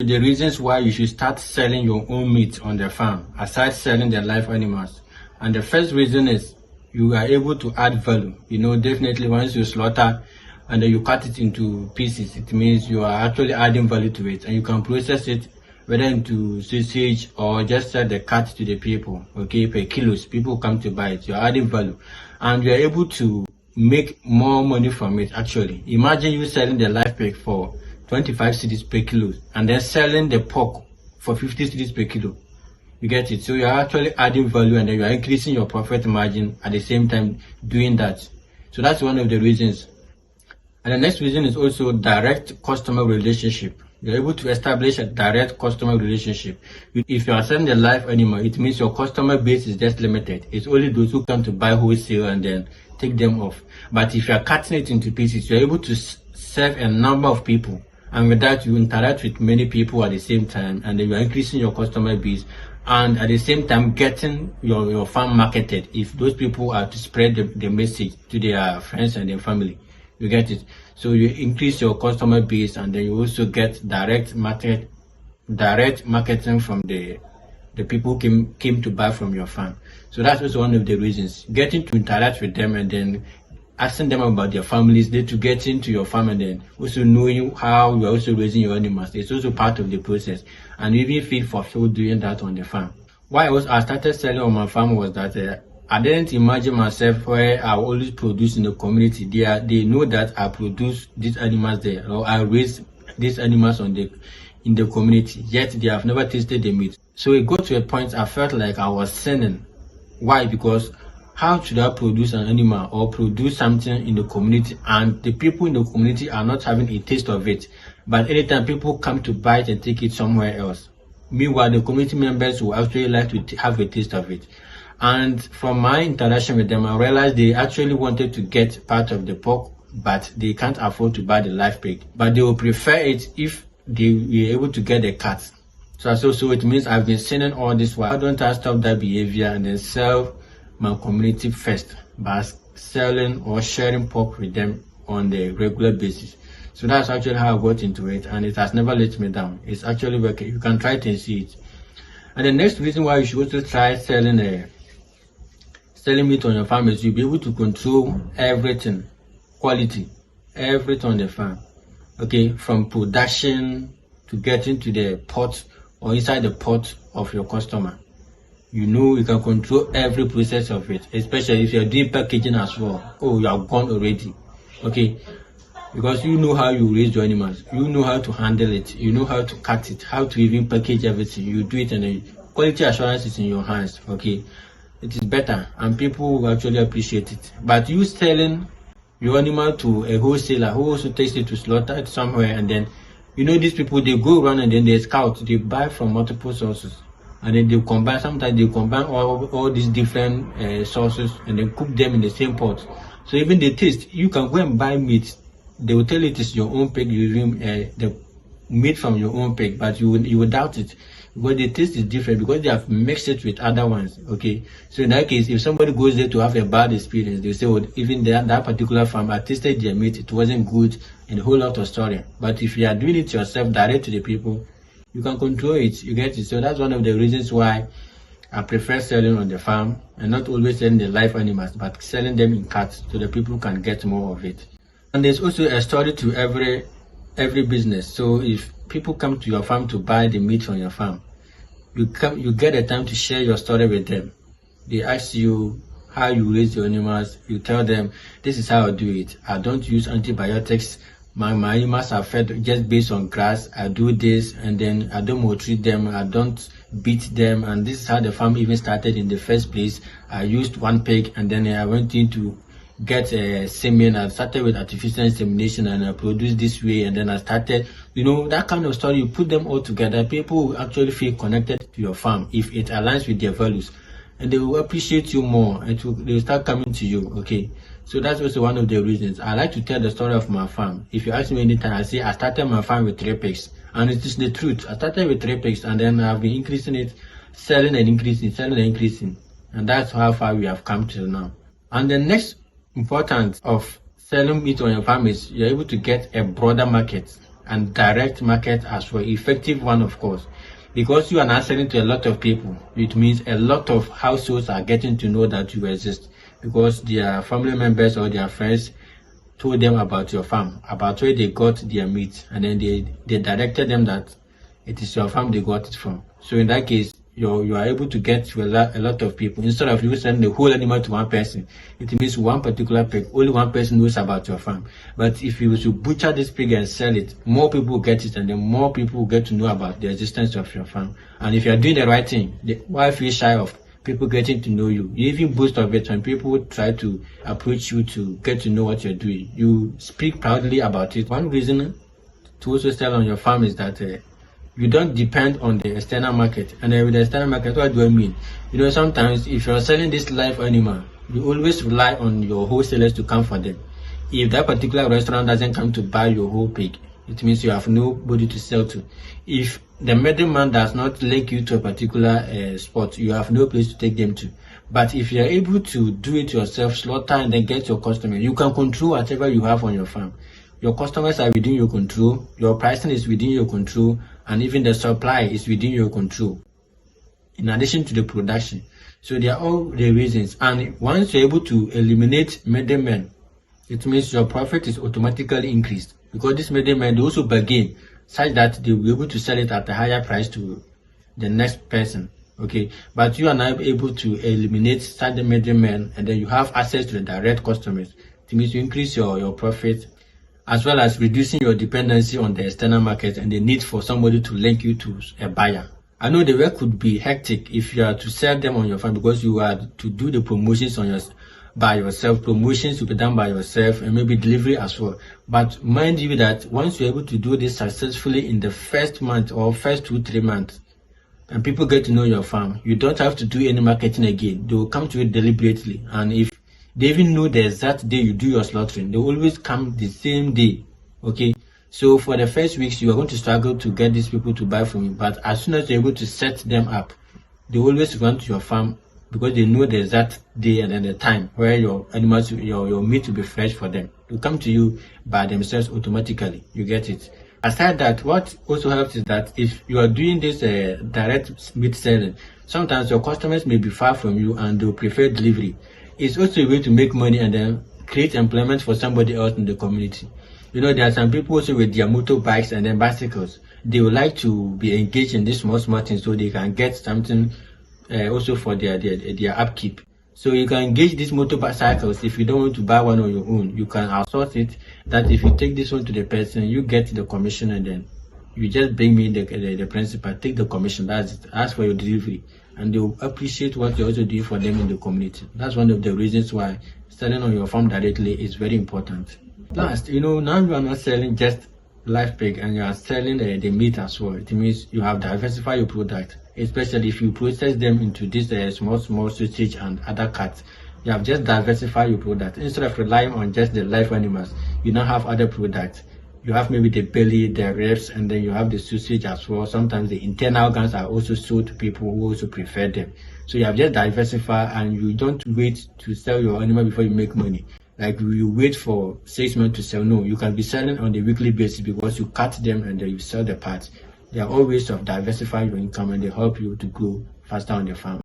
The reasons why you should start selling your own meat on the farm, aside selling the live animals. And the first reason is you are able to add value. Definitely once you slaughter and then you cut it into pieces, it means you are actually adding value to it, and you can process it whether into sausage or just sell the cut to the people, okay, per kilos. People come to buy it. You're adding value, and you're able to make more money from it. Actually, imagine you selling the live pig for 25 cedis per kilo and then selling the pork for 50 cedis per kilo. You get it? So you're actually adding value, and then you're increasing your profit margin at the same time doing that. So that's one of the reasons. And the next reason is also direct customer relationship. You're able to establish a direct customer relationship. If you are selling the live animal, it means your customer base is just limited. It's only those who come to buy wholesale and then take them off. But if you are cutting it into pieces, you're able to serve a number of people. And with that, you interact with many people at the same time, and then you are increasing your customer base, and at the same time getting your farm marketed if those people are to spread the message to their friends and their family. You get it? So you increase your customer base, and then you also get direct marketing from the people who came to buy from your farm. So that's also one of the reasons. Getting to interact with them and then asking them about their families, they to get into your farm, and then also knowing how you are also raising your animals. It's also part of the process, and you even feel fulfilled doing that on the farm. Why I started selling on my farm was that I didn't imagine myself where I always produce in the community. They know that I produce these animals there, or I raise these animals in the community, yet they have never tasted the meat. So it got to a point I felt like I was sinning. Why? Because how should I produce an animal or produce something in the community, and the people in the community are not having a taste of it, but anytime people come to buy it and take it somewhere else? Meanwhile, the community members will actually like to have a taste of it. And from my interaction with them, I realized they actually wanted to get part of the pork, but they can't afford to buy the live pig. But they will prefer it if they were able to get the cut. So it means I've been sinning all this while. Why don't I stop that behavior and then sell my community first by selling or sharing pork with them on the regular basis? So that's actually how I got into it, and it has never let me down. It's actually working. You can try it and see it. And the next reason why you should also try selling meat on your farm is you'll be able to control everything, quality, everything on the farm. Okay, from production to getting to the pot or inside the pot of your customer. You can control every process of it, especially if you're doing packaging as well. Oh, you are gone already. Okay, because you know how you raise your animals, you know how to handle it, you know how to cut it, how to even package everything. You do it, and the quality assurance is in your hands. Okay, it is better, and people will actually appreciate it. But you selling your animal to a wholesaler who also takes it to slaughter it somewhere, and then these people, they go around and then they scout, they buy from multiple sources, and then they combine. Sometimes they combine all these different sources and then cook them in the same pot. So even the taste, you can go and buy meat. They will tell you it is your own pig, using the meat from your own pig, but you will doubt it, because the taste is different because they have mixed it with other ones. Okay, so in that case, if somebody goes there to have a bad experience, they say, well, even that particular farm, I tasted their meat, it wasn't good, and a whole lot of story. But if you are doing it yourself, direct to the people, you can control it. You get it? So that's one of the reasons why I prefer selling on the farm, and not always selling the live animals, but selling them in cuts so the people can get more of it. And there's also a story to every business. So if people come to your farm to buy the meat from your farm, you get a time to share your story with them. They ask you how you raise your animals. You tell them, this is how I do it. I don't use antibiotics. My animals are fed just based on grass. I do this, and then I don't maltreat them. I don't beat them. And this is how the farm even started in the first place. I used one pig, and then I went into get a semen. I started with artificial insemination, and I produced this way, and then I started, that kind of story. You put them all together, people will actually feel connected to your farm if it aligns with their values, and they will appreciate you more, and they will start coming to you. Okay, so that's also one of the reasons I like to tell the story of my farm. If you ask me anytime, I say I started my farm with 3 pigs, and it is the truth. I started with 3 pigs, and then I've been increasing it, selling and increasing, and that's how far we have come till now. And the next importance of selling meat on your farm is you're able to get a broader market. and direct market as well, effective one of course. Because you are not selling to a lot of people, it means a lot of households are getting to know that you exist because their family members or their friends told them about your farm, about where they got their meat, and then they directed them that it is your farm they got it from. So in that case, you are able to get to a lot of people instead of you sending the whole animal to one person. It means one particular pig, only one person knows about your farm. But if you were to butcher this pig and sell it, more people get it, and then more people get to know about the existence of your farm. And if you are doing the right thing, why feel shy of people getting to know you? You even boast of it when people try to approach you to get to know what you're doing. You speak proudly about it. One reason to also sell on your farm is that you don't depend on the external market. And with the external market, what do I mean? Sometimes if you're selling this live animal, you always rely on your wholesalers to come for them. If that particular restaurant doesn't come to buy your whole pig, it means you have nobody to sell to. If the middleman does not link you to a particular spot, you have no place to take them to. But if you're able to do it yourself, slaughter and then get your customer, you can control whatever you have on your farm. Your customers are within your control, your pricing is within your control, and even the supply is within your control, in addition to the production. So they are all the reasons. And once you're able to eliminate middlemen, it means your profit is automatically increased, because this middlemen, they also bargain such that they will be able to sell it at a higher price to the next person. Okay, but you are now able to eliminate such the middlemen, and then you have access to the direct customers. It means you increase your profit, as well as reducing your dependency on the external market and the need for somebody to link you to a buyer. I know the work could be hectic if you are to sell them on your farm, because you are to do the promotions by yourself. Promotions will be done by yourself, and maybe delivery as well. But mind you that once you're able to do this successfully in the first month or first 2-3 months, and people get to know your farm, you don't have to do any marketing again. They will come to it deliberately. And if they even know the exact day you do your slaughtering, they always come the same day. Okay, so for the first weeks you are going to struggle to get these people to buy from you, but as soon as you're able to set them up, they always run to your farm, because they know the exact day and then the time where your animals, your meat will be fresh for them. They come to you by themselves automatically. You get it. Aside that, what also helps is that if you are doing this direct meat selling, sometimes your customers may be far from you and they'll prefer delivery. It's also a way to make money and then create employment for somebody else in the community. There are some people also with their motorbikes and then bicycles. They would like to be engaged in this small things so they can get something also for their upkeep. So you can engage these motorcycles. If you don't want to buy one on your own, you can outsource it, that if you take this one to the person, you get the commission, and then you just bring me the principal, take the commission, that's it. Ask for your delivery, and they'll appreciate what you're also doing for them in the community. That's one of the reasons why selling on your farm directly is very important. Last, now you are not selling just live pig, and you are selling the meat as well. It means you have diversified your product, especially if you process them into this small sausage and other cuts. You have just diversified your product. Instead of relying on just the live animals, you now have other products. You have maybe the belly, the ribs, and then you have the sausage as well. Sometimes the internal organs are also sold to people who also prefer them. So you have just diversified, and you don't wait to sell your animal before you make money. Like you wait for 6 months to sell. No, you can be selling on a weekly basis, because you cut them and then you sell the parts. There are all ways of diversifying your income, and they help you to grow faster on the farm.